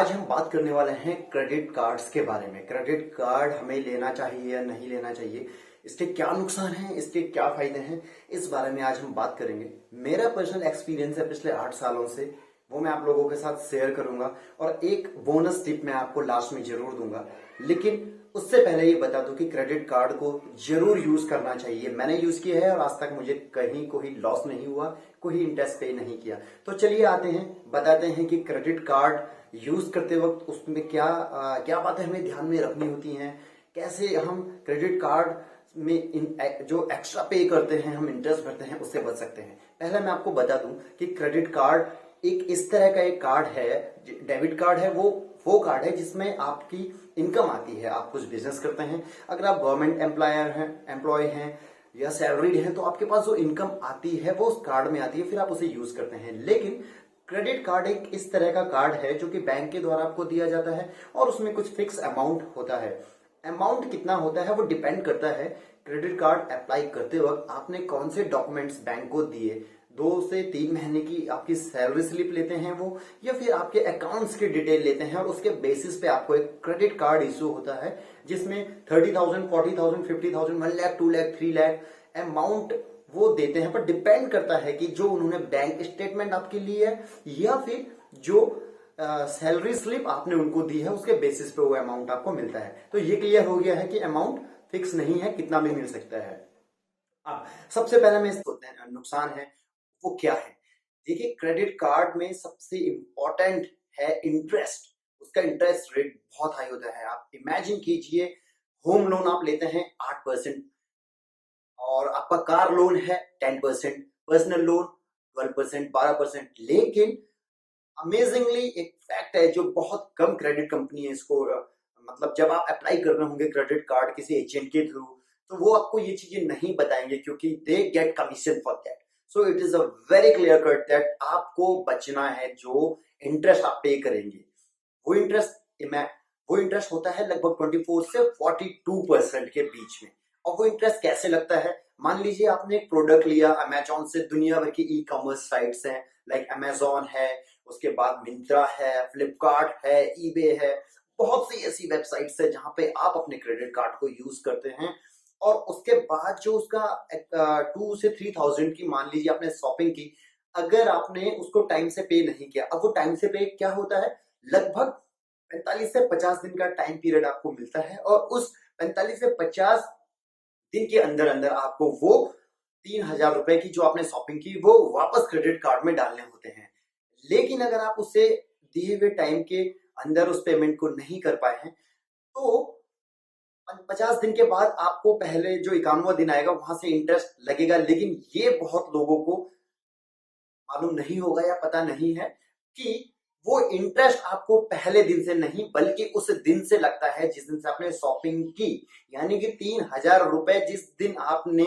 आज हम बात करने वाले हैं क्रेडिट कार्ड्स के बारे में। क्रेडिट कार्ड हमें लेना चाहिए या नहीं लेना चाहिए, इसके क्या नुकसान हैं, इसके क्या फायदे हैं, इस बारे में आज हम बात करेंगे। मेरा पर्सनल एक्सपीरियंस है पिछले 8 सालों से, वो मैं आप लोगों के साथ शेयर करूंगा और एक बोनस टिप मैं आपको लास्ट में जरूर दूंगा। लेकिन उससे पहले ये बता दूं कि क्रेडिट कार्ड को जरूर यूज करना चाहिए। मैंने यूज किया है और आज तक मुझे कहीं कोई लॉस नहीं हुआ, कोई इंटरेस्ट पे नहीं किया। तो चलिए आते हैं, बताते हैं कि क्रेडिट कार्ड यूज करते वक्त उसमें क्या बातें हमें ध्यान में रखनी होती हैं, कैसे हम क्रेडिट कार्ड में जो एक्स्ट्रा पे करते हैं, हम इंटरेस्ट भरते हैं, उससे बच सकते हैं। पहले मैं आपको बता दूं कि क्रेडिट कार्ड एक इस तरह का एक कार्ड है, डेबिट कार्ड है, वो कार्ड है जिसमें आपकी इनकम आती है। आप कुछ बिजनेस करते हैं, अगर आप गवर्नमेंट एम्प्लॉय हैं या सैलरीड हैं, तो आपके पास जो इनकम आती है वो उस कार्ड में आती है, फिर आप उसे यूज करते हैं। लेकिन क्रेडिट कार्ड एक इस तरह का कार्ड है जो कि बैंक के द्वारा आपको दिया जाता है और उसमें कुछ फिक्स अमाउंट होता है। अमाउंट कितना होता है वो डिपेंड करता है क्रेडिट कार्ड अप्लाई करते वक्त आपने कौन से डॉक्यूमेंट्स बैंक को दिए। 2 से 3 महीने की आपकी सैलरी स्लिप लेते हैं वो, या फिर आपके अकाउंट्स की डिटेल लेते हैं और उसके बेसिस पे आपको एक क्रेडिट कार्ड इशू होता है जिसमें 30,000, 40,000, 50,000, 1 लाख, 2 लाख, 3 लाख अमाउंट वो देते हैं। पर डिपेंड करता है कि जो उन्होंने बैंक स्टेटमेंट आपके लिए है या फिर जो सैलरी स्लिप आपने उनको दी है, उसके बेसिस पे वो अमाउंट आपको मिलता है। तो ये क्लियर हो गया है कि अमाउंट फिक्स नहीं है, कितना भी मिल सकता है। अब सबसे पहले में नुकसान है वो क्या है। देखिए, क्रेडिट कार्ड में सबसे इंपॉर्टेंट है इंटरेस्ट। उसका इंटरेस्ट रेट बहुत हाई होता है। आप इमेजिन कीजिए, होम लोन आप लेते हैं 8% और आपका कार लोन है 10%, पर्सनल लोन 12%, 12%। लेकिन अमेजिंगली एक फैक्ट है जो बहुत कम क्रेडिट कंपनी है इसको मतलब जब आप अप्लाई कर रहे होंगे क्रेडिट कार्ड किसी एजेंट के थ्रू, तो वो आपको ये चीजें नहीं बताएंगे क्योंकि they get commission for that. So it is a very clear cut that आपको बचना है जो इंटरेस्ट आप पे करेंगे। वो इंटरेस्ट वो इंटरेस्ट होता है लगभग 24 से 42% के बीच में। और वो इंटरेस्ट कैसे लगता है, मान लीजिए आपने एक प्रोडक्ट लिया अमेजोन से, दुनिया भर की ई कॉमर्स साइट्स हैं, लाइक अमेजोन है, उसके बाद मिंत्रा है, फ्लिपकार्ट है, ईबे है, बहुत सी ऐसी वेबसाइट्स है जहां पे आप अपने क्रेडिट कार्ड को यूज करते हैं। और उसके बाद जो उसका 2 से 3,000 की मान लीजिए आपने शॉपिंग की, अगर आपने उसको टाइम से पे नहीं किया, अब वो टाइम से पे क्या होता है, लगभग 45 से 50 दिन का टाइम पीरियड आपको मिलता है और उस 45 से 50 दिन के अंदर अंदर आपको वो 3,000 रुपए की जो आपने शॉपिंग की वो वापस क्रेडिट कार्ड में डालने होते हैं। लेकिन अगर आप उसे दिए हुए टाइम के अंदर उस पेमेंट को नहीं कर पाए हैं, तो 50 दिन के बाद आपको पहले जो 51वां दिन आएगा वहां से इंटरेस्ट लगेगा। लेकिन ये बहुत लोगों को मालूम नहीं होगा या पता नहीं है कि वो इंटरेस्ट आपको पहले दिन से नहीं बल्कि उस दिन से लगता है जिस दिन से आपने शॉपिंग की। यानी कि 3,000 रुपए जिस दिन आपने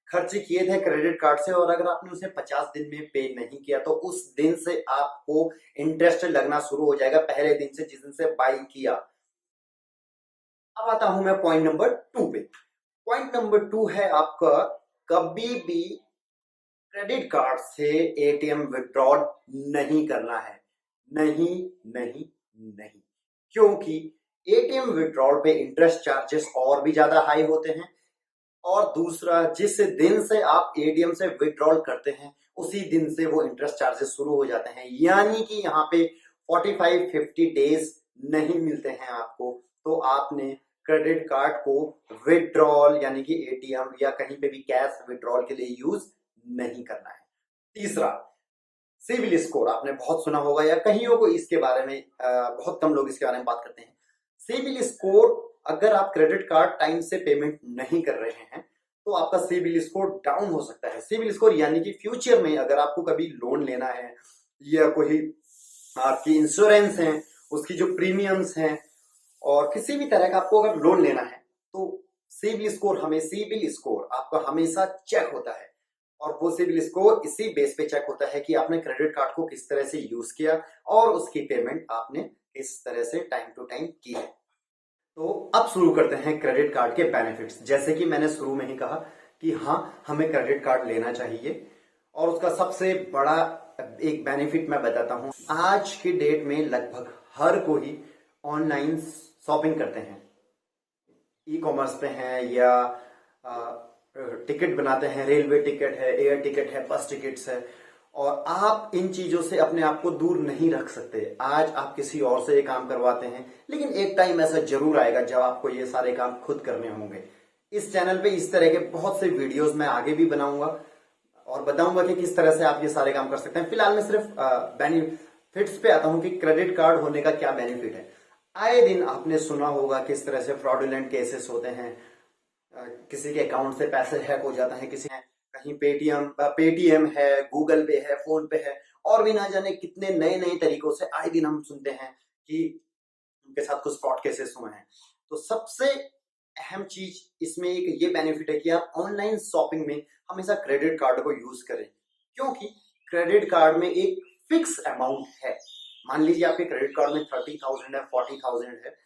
खर्च किए थे क्रेडिट कार्ड से, और अगर आपने उसे 50 दिन में पे नहीं किया तो उस दिन से आपको इंटरेस्ट लगना शुरू हो जाएगा, पहले दिन से जिस दिन से बाई किया। अब आता हूं मैं पॉइंट नंबर 2 पे। पॉइंट नंबर 2 है आपका, कभी भी क्रेडिट कार्ड से एटीएम विड्रॉल नहीं करना है। नहीं नहीं नहीं, क्योंकि एटीएम विड्रॉल पे इंटरेस्ट चार्जेस और भी ज्यादा हाई होते हैं। और दूसरा, जिस दिन से आप एटीएम से विड्रॉल करते हैं उसी दिन से वो इंटरेस्ट चार्जेस शुरू हो जाते हैं। यानी कि यहाँ पे 45-50 डेज नहीं मिलते हैं आपको। तो आपने क्रेडिट कार्ड को विड्रॉल यानी कि एटीएम या कहीं पे भी कैश विड्रॉल के लिए यूज नहीं करना है। तीसरा, सिविल स्कोर आपने बहुत सुना होगा या कहीं को इसके बारे में बहुत कम लोग इसके बारे में बात करते हैं। सिविल स्कोर, अगर आप क्रेडिट कार्ड टाइम से पेमेंट नहीं कर रहे हैं तो आपका सिविल स्कोर डाउन हो सकता है। सिविल स्कोर यानी कि फ्यूचर में अगर आपको कभी लोन लेना है या कोई आपकी इंश्योरेंस है, उसकी जो प्रीमियम्स हैं और किसी भी तरह का आपको अगर लोन लेना है तो सिविल स्कोर आपका हमेशा चेक होता है। और वो सिविल स्कोर इसी बेस पे चेक होता है कि आपने क्रेडिट कार्ड को किस तरह से यूज किया और उसकी पेमेंट आपने किस तरह से टाइम टू टाइम की है। तो अब शुरू करते हैं क्रेडिट कार्ड के बेनिफिट्स। जैसे कि मैंने शुरू में ही कहा कि हाँ, हमें क्रेडिट कार्ड लेना चाहिए और उसका सबसे बड़ा एक बेनिफिट मैं बताता हूं। आज की डेट में लगभग हर कोई ऑनलाइन शॉपिंग करते हैं, ई कॉमर्स पे हैं या टिकट बनाते हैं, रेलवे टिकट है, एयर टिकट है, बस टिकट्स है। और आप इन चीजों से अपने आप को दूर नहीं रख सकते। आज आप किसी और से ये काम करवाते हैं, लेकिन एक टाइम ऐसा जरूर आएगा जब आपको ये सारे काम खुद करने होंगे। इस चैनल पे इस तरह के बहुत से वीडियोस मैं आगे भी बनाऊंगा और बताऊंगा कि किस तरह से आप ये सारे काम कर सकते हैं। फिलहाल मैं सिर्फ बेनिफिट्स पे आता हूं कि क्रेडिट कार्ड होने का क्या बेनिफिट है। आए दिन आपने सुना होगा किस तरह से फ्रॉडुलेंट केसेस होते हैं, किसी के अकाउंट से पैसे हैक हो जाता है, किसी कहीं पेटीएम है, गूगल पे है, फोन पे है, और भी ना जाने कितने नए नए तरीकों से आए दिन हम सुनते हैं कि उनके साथ कुछ फ्रॉड केसेस हुए हैं। तो सबसे अहम चीज इसमें एक ये बेनिफिट है कि आप ऑनलाइन शॉपिंग में हमेशा क्रेडिट कार्ड को यूज करें, क्योंकि क्रेडिट कार्ड में एक फिक्स अमाउंट है। मान लीजिए आपके क्रेडिट कार्ड में 30,000 है, 40,000 है।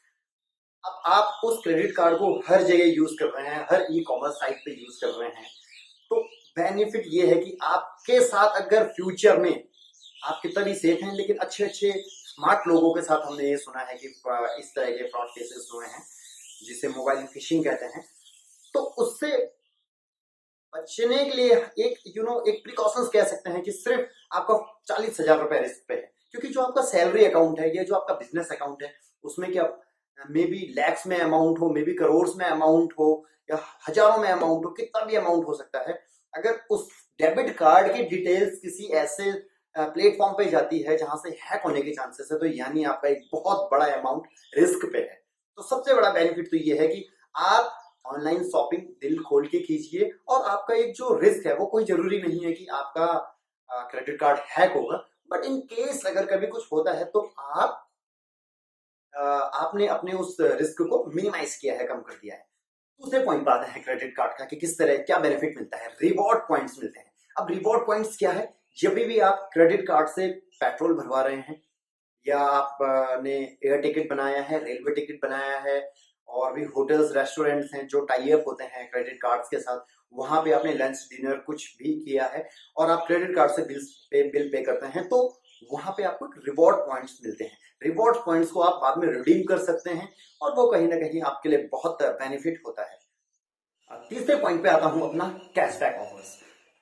अब आप उस क्रेडिट कार्ड को हर जगह यूज कर रहे हैं, हर ई कॉमर्स साइट पे यूज कर रहे हैं, तो बेनिफिट ये है कि आपके साथ अगर फ्यूचर में आप कितना भी सेफ हैं, लेकिन अच्छे अच्छे स्मार्ट लोगों के साथ हमने ये सुना है कि इस तरह के फ्रॉड केसेस हुए हैं जिसे मोबाइल फिशिंग कहते हैं। तो उससे बचने के लिए एक प्रिकॉशंस कह सकते हैं कि सिर्फ आपका 40,000 रुपए रिस्क पे है, क्योंकि जो आपका सैलरी अकाउंट है या जो आपका बिजनेस अकाउंट है उसमें क्या मे बी लैक्स में अमाउंट हो, मे बी करोड़ में अमाउंट हो, या हजारों में अमाउंट हो, कितना भी अमाउंट हो सकता है। अगर उस डेबिट कार्ड की डिटेल्स किसी ऐसे प्लेटफॉर्म पे जाती है जहां से हैक होने के चांसेस है, तो यानी आपका एक बहुत बड़ा अमाउंट रिस्क पे है। तो सबसे बड़ा बेनिफिट तो ये है कि आप ऑनलाइन शॉपिंग दिल खोल के कीजिए, और आपका एक जो रिस्क है वो कोई जरूरी नहीं है कि आपका क्रेडिट कार्ड हैक होगा, बट इन केस अगर कभी कुछ होता है तो आपने अपने उस रिस्क को मिनिमाइज किया है, कम कर दिया है। दूसरे पॉइंट पर आते हैं क्रेडिट कार्ड का कि किस तरह क्या बेनिफिट मिलता है। रिवॉर्ड पॉइंट्स मिलते हैं। अब रिवॉर्ड पॉइंट्स क्या है? जब भी आप क्रेडिट कार्ड से पेट्रोल भरवा रहे हैं, या आपने एयर टिकट बनाया है, रेलवे टिकट बनाया है, और भी होटल्स रेस्टोरेंट्स हैं जो टाई अप होते हैं क्रेडिट कार्ड्स के साथ, वहां पे आपने लंच डिनर कुछ भी किया है और आप क्रेडिट कार्ड से बिल पे करते हैं, तो वहां पे आपको रिवॉर्ड पॉइंट्स मिलते हैं। रिवॉर्ड पॉइंट्स को आप बाद में रिडीम कर सकते हैं और वो कहीं ना कहीं आपके लिए बहुत बेनिफिट होता है। तीसरे पॉइंट पे आता हूं, अपना कैशबैक ऑफर्स।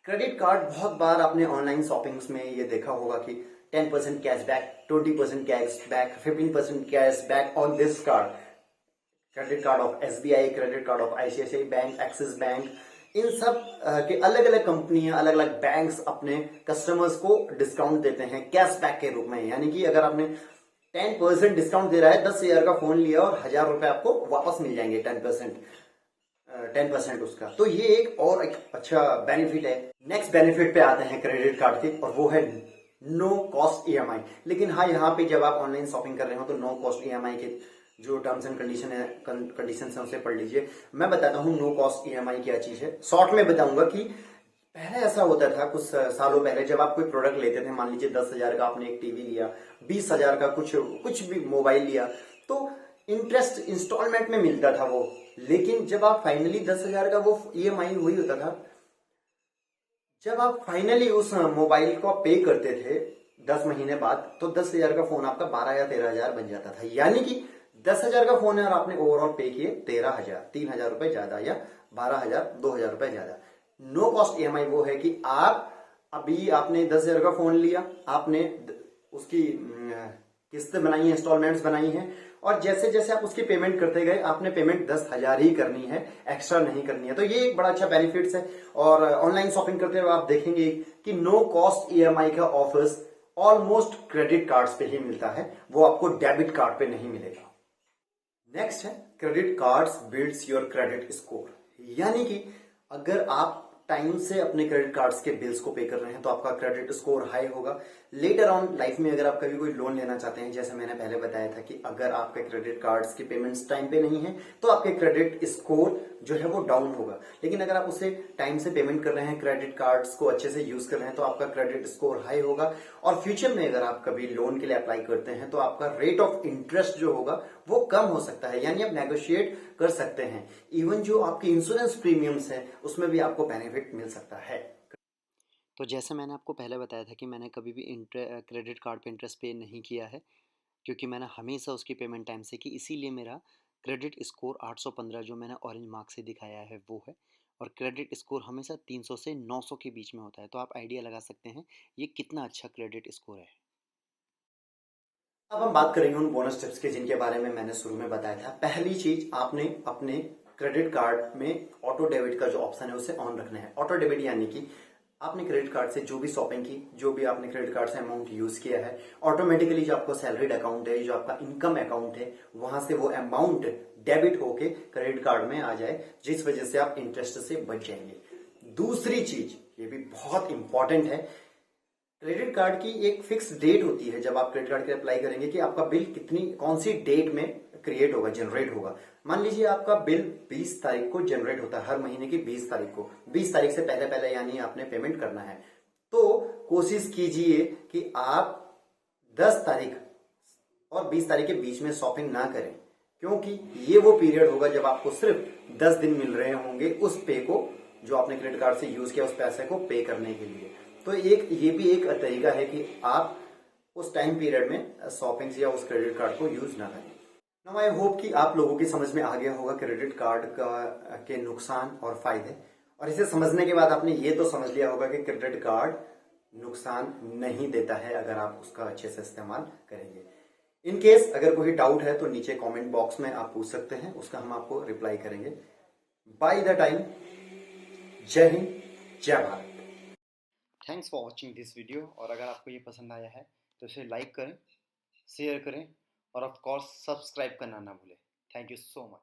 क्रेडिट कार्ड बहुत बार आपने ऑनलाइन शॉपिंग्स में ये देखा होगा कि 10% cashback, 20% cashback, 15% cashback on this card. Credit card of SBI, credit card of ICICI bank, Axis bank, इन सब के अलग अलग कंपनियां, अलग अलग बैंक्स अपने कस्टमर्स को डिस्काउंट देते हैं कैशबैक के रूप में। यानी कि अगर आपने 10% डिस्काउंट दे रहा है, 10,000 का फोन लिया और 1,000 रुपए आपको वापस मिल जाएंगे, 10% उसका। तो ये एक अच्छा बेनिफिट है। नेक्स्ट बेनिफिट पे आते हैं क्रेडिट कार्ड के, और वो है नो कॉस्ट ईएमआई। लेकिन हाँ, यहाँ पे जब आप ऑनलाइन शॉपिंग कर रहे हो तो नो कॉस्ट ईएमआई के जो टर्म्स एंड कंडीशन है उसे पढ़ लीजिए। मैं बताता हूँ नो कॉस्ट ईएमआई क्या चीज है। शॉर्ट में बताऊंगा कि पहले ऐसा होता था कुछ सालों पहले, जब आप कोई प्रोडक्ट लेते थे, मान लीजिए 10,000 का आपने एक टीवी लिया, 20,000 का कुछ भी मोबाइल लिया, तो इंटरेस्ट इंस्टॉलमेंट में मिलता था वो। लेकिन जब आप फाइनली 10,000 का वो ईएमआई वही होता था, जब आप फाइनली उस मोबाइल को पे करते थे 10 महीने बाद, तो 10,000 का फोन आपका 12 या 13,000 बन जाता था। यानी कि 10,000 का फोन है और आपने ओवरऑल पे किए 13,000, 3,000 रुपए ज्यादा, या 12,000, 2,000 रुपए ज्यादा। नो कॉस्ट ईएमआई वो है कि आप अभी आपने 10,000 का फोन लिया, आपने उसकी किस्त बनाई है, इंस्टॉलमेंट्स बनाई है, और जैसे जैसे आप उसकी पेमेंट करते गए, आपने पेमेंट 10,000 ही करनी है, एक्स्ट्रा नहीं करनी है। तो ये एक बड़ा अच्छा बेनिफिट्स है। और ऑनलाइन शॉपिंग करते हुए आप देखेंगे कि नो कॉस्ट ईएमआई का ऑफर्स ऑलमोस्ट क्रेडिट कार्ड्स पे ही मिलता है, वो आपको डेबिट कार्ड पे नहीं मिलेगा। नेक्स्ट है credit cards builds your credit score. यानी कि अगर आप टाइम से अपने क्रेडिट कार्ड्स के बिल्स को पे कर रहे हैं तो आपका क्रेडिट स्कोर हाई होगा। लेटर ऑन लाइफ में अगर आप कभी कोई लोन लेना चाहते हैं, जैसे मैंने पहले बताया था कि अगर आपके क्रेडिट कार्ड्स की पेमेंट्स टाइम पे नहीं है तो आपके क्रेडिट स्कोर जो है वो डाउन होगा। लेकिन अगर आप उसे टाइम से पेमेंट कर रहे हैं, क्रेडिट कार्ड्स को अच्छे से यूज कर रहे हैं, तो आपका क्रेडिट स्कोर हाई होगा। और फ्यूचर में अगर आप कभी लोन के लिए अप्लाई करते हैं तो आपका रेट ऑफ इंटरेस्ट जो होगा वो कम हो सकता है, यानी आप नेगोशिएट कर सकते हैं। इवन जो आपकी इंश्योरेंस प्रीमियम्स है उसमें भी आपको बेनिफिट मिल सकता है। तो जैसे मैंने आपको पहले बताया था कि मैंने कभी भी क्रेडिट कार्ड पे इंटरेस्ट पे नहीं किया है, क्योंकि मैंने हमेशा उसकी पेमेंट टाइम से की, इसीलिए मेरा क्रेडिट स्कोर 815 जो मैंने ऑरेंज मार्क से दिखाया है वो है। और क्रेडिट स्कोर हमेशा 300 से 900 के बीच में होता है, तो आप आइडिया लगा सकते हैं ये कितना अच्छा क्रेडिट स्कोर है। अब हम बात करेंगे उन बोनस टिप्स के जिनके बारे में मैंने शुरू में बताया था। पहली चीज, आपने अपने क्रेडिट कार्ड में ऑटो डेबिट का जो ऑप्शन है उसे ऑन रखना है। ऑटो डेबिट यानी कि आपने क्रेडिट कार्ड से जो भी शॉपिंग की, जो भी आपने क्रेडिट कार्ड से अमाउंट यूज किया है, ऑटोमेटिकली जो आपका सैलरीड अकाउंट है, जो आपका इनकम अकाउंट है, वहां से वो अमाउंट डेबिट होके क्रेडिट कार्ड में आ जाए, जिस वजह से आप इंटरेस्ट से बच जाएंगे। दूसरी चीज, ये भी बहुत इंपॉर्टेंट है, क्रेडिट कार्ड की एक फिक्स डेट होती है जब आप क्रेडिट कार्ड के लिए अप्लाई करेंगे कि आपका बिल कितनी कौन सी डेट में क्रिएट होगा, जनरेट होगा। मान लीजिए आपका बिल 20 तारीख को जनरेट होता है, हर महीने की 20 तारीख को, 20 तारीख से पहले पहले यानी आपने पेमेंट करना है। तो कोशिश कीजिए कि आप 10 तारीख और 20 तारीख के बीच में शॉपिंग ना करें, क्योंकि ये वो पीरियड होगा जब आपको सिर्फ 10 दिन मिल रहे होंगे उस पे को, जो आपने क्रेडिट कार्ड से यूज किया उस पैसे को पे करने के लिए। तो एक ये भी एक तरीका है कि आप उस टाइम पीरियड में शॉपिंग या उस क्रेडिट कार्ड को यूज ना करें। नाउ आई होप कि आप लोगों की समझ में आ गया होगा क्रेडिट कार्ड का के नुकसान और फायदे। और इसे समझने के बाद आपने ये तो समझ लिया होगा कि क्रेडिट कार्ड नुकसान नहीं देता है अगर आप उसका अच्छे से इस्तेमाल करेंगे। इन केस अगर कोई डाउट है तो नीचे कमेंट बॉक्स में आप पूछ सकते हैं, उसका हम आपको रिप्लाई करेंगे। बाय द टाइम, जय हिंद, जय Bharat. Thanks for watching this video, और अगर आपको ये पसंद आया है तो इसे लाइक करें, शेयर करें और ऑफ कोर्स सब्सक्राइब करना ना भूलें। Thank you so much.